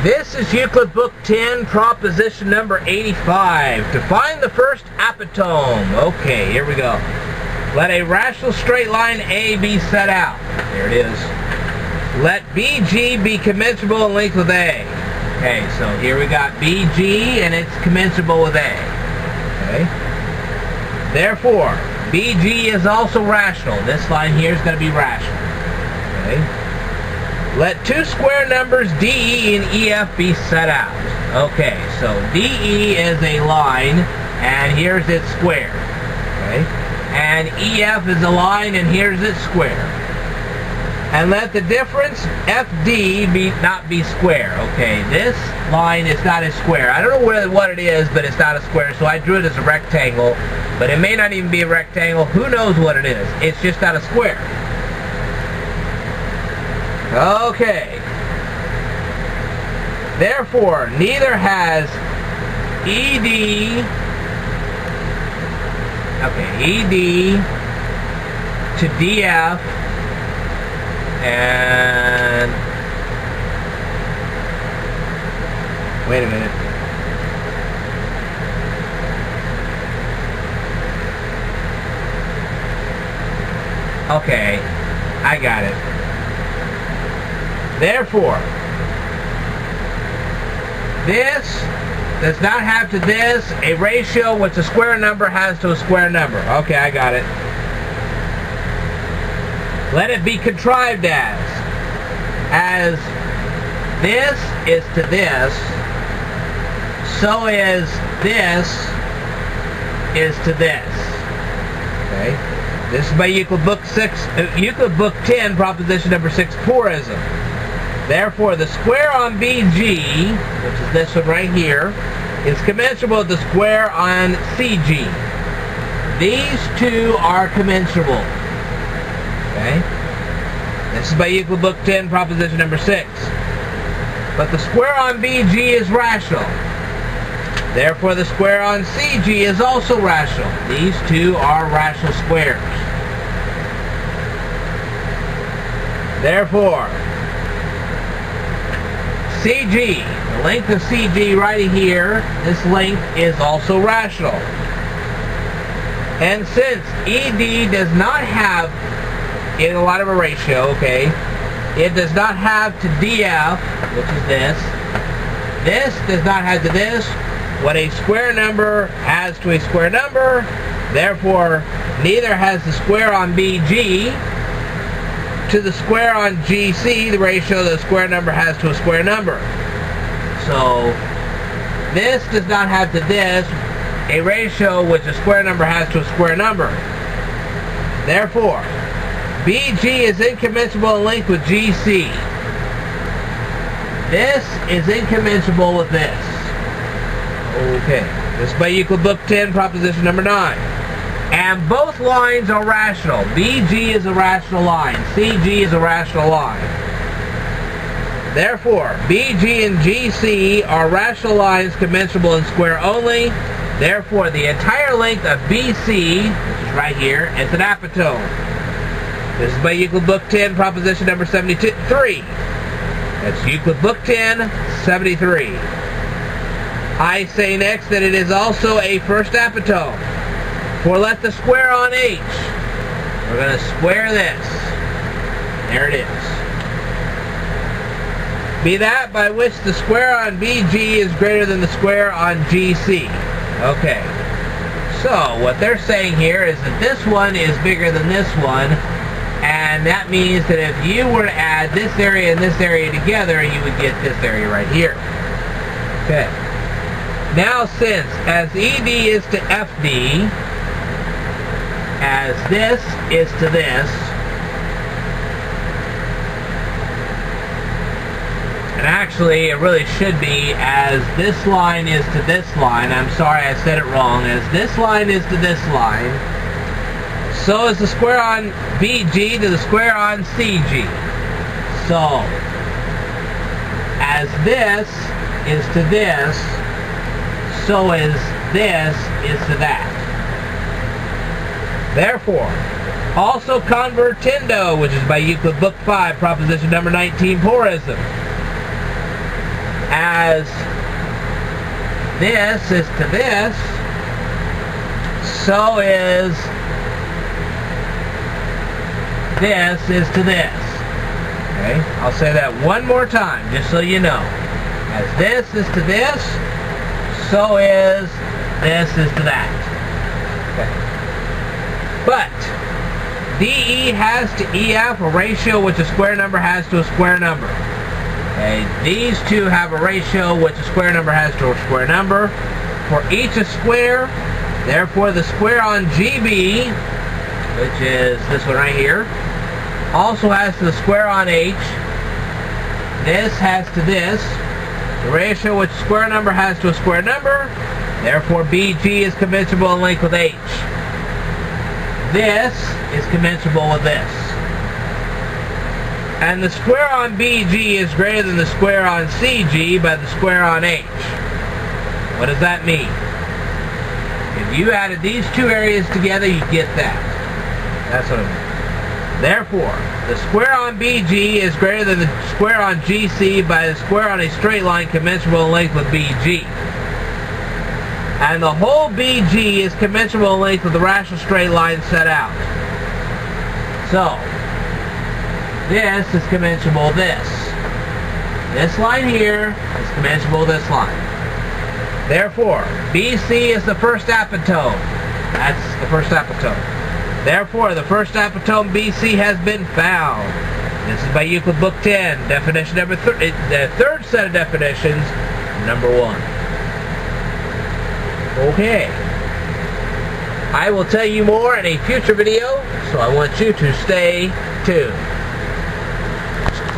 This is Euclid Book 10, proposition number 85. To find the first apotome. Okay, here we go. Let a rational straight line A be set out. There it is. Let BG be commensurable in length with A. Okay, so here we got BG and it's commensurable with A. Okay. Therefore, BG is also rational. This line here is going to be rational. Okay. Let two square numbers DE and EF be set out. Okay, so DE is a line, and here's its square. Okay, and EF is a line, and here's its square. And let the difference FD not be square. Okay, this line is not a square. I don't know what it is, but it's not a square, so I drew it as a rectangle. But it may not even be a rectangle. Who knows what it is? It's just not a square. Okay. Therefore, neither has ED to DF and wait a minute. Okay, I got it. Therefore, this does not have to this a ratio which a square number has to a square number. Okay, I got it. Let it be contrived as this is to this, so is to this. Okay? This is by Euclid Book 10, proposition number 6, porism. Therefore, the square on BG, which is this one right here, is commensurable with the square on CG. These two are commensurable. Okay? This is by Euclid Book 10, proposition number 6. But the square on BG is rational. Therefore, the square on CG is also rational. These two are rational squares. Therefore, CG, the length of CG right here, this length is also rational. And since ED does not have in a lot of a ratio, okay, it does not have to DF, which is this does not have to this, what a square number has to a square number, therefore neither has the square on BG to the square on GC, the ratio the square number has to a square number. So, this does not have to this, a ratio which a square number has to a square number. Therefore, BG is incommensurable in length with GC. This is incommensurable with this. Okay, this is by Euclid Book 10, proposition number 9. And both lines are rational. BG is a rational line. CG is a rational line. Therefore, BG and GC are rational lines commensurable in square only. Therefore, the entire length of BC, which is right here, is an apotome. This is by Euclid Book 10, proposition number 73. That's Euclid Book 10, 73. I say next that it is also a first apotome. For let the square on H, we're going to square this. There it is. Be that by which the square on BG is greater than the square on GC. Okay. So, what they're saying here is that this one is bigger than this one, and that means that if you were to add this area and this area together, you would get this area right here. Okay. Now, since as ED is to FD, as this is to this, and actually it really should be as this line is to this line. I'm sorry I said it wrong. As this line is to this line, so is the square on BG to the square on CG. So, as this is to this, so is this is to that. Therefore, also convertendo, which is by Euclid Book 5, proposition number 19, porism. as this is to this, so is this is to this. Okay, I'll say that one more time just so you know. As this is to this, so is this is to that. Okay. But DE has to EF a ratio which a square number has to a square number. Okay, these two have a ratio which a square number has to a square number. For each a square, therefore the square on GB, which is this one right here, also has to the square on H. This has to this. The ratio which a square number has to a square number, therefore BG is commensurable in length with H. This is commensurable with this. And the square on BG is greater than the square on CG by the square on H. What does that mean? If you added these two areas together, you get that. That's what it means. Therefore, the square on BG is greater than the square on GC by the square on a straight line commensurable in length with BG. And the whole BG is commensurable in length with the rational straight line set out. So, this is commensurable with this. This line here is commensurable with this line. Therefore, BC is the first apotome. That's the first apotome. Therefore, the first apotome BC has been found. This is by Euclid Book 10, definition number the third set of definitions, number 1. Okay. I will tell you more in a future video, so I want you to stay tuned.